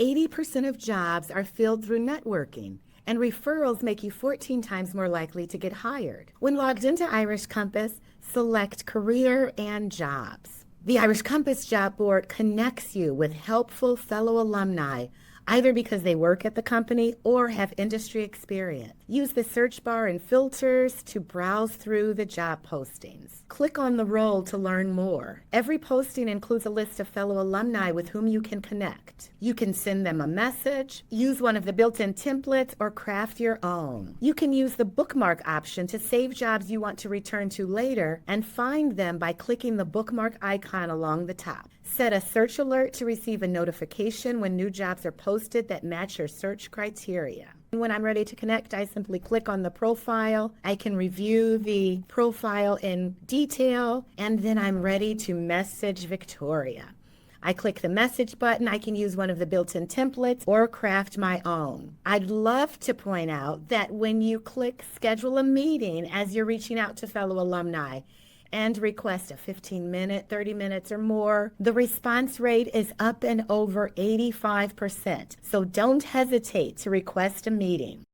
80% of jobs are filled through networking, and referrals make you 14 times more likely to get hired. When logged into Irish Compass, select Career and Jobs. The Irish Compass job board connects you with helpful fellow alumni, either because they work at the company or have industry experience. Use the search bar and filters to browse through the job postings. Click on the role to learn more. Every posting includes a list of fellow alumni with whom you can connect. You can send them a message, use one of the built-in templates, or craft your own. You can use the bookmark option to save jobs you want to return to later and find them by clicking the bookmark icon along the top. Set a search alert to receive a notification when new jobs are posted that match your search criteria. When I'm ready to connect, I simply click on the profile. I can review the profile in detail, and then I'm ready to message Victoria. I click the message button. I can use one of the built-in templates or craft my own. I'd love to point out that when you click schedule a meeting as you're reaching out to fellow alumni, and request a 15-minute, 30 minutes or more, the response rate is up and over 85%. So don't hesitate to request a meeting.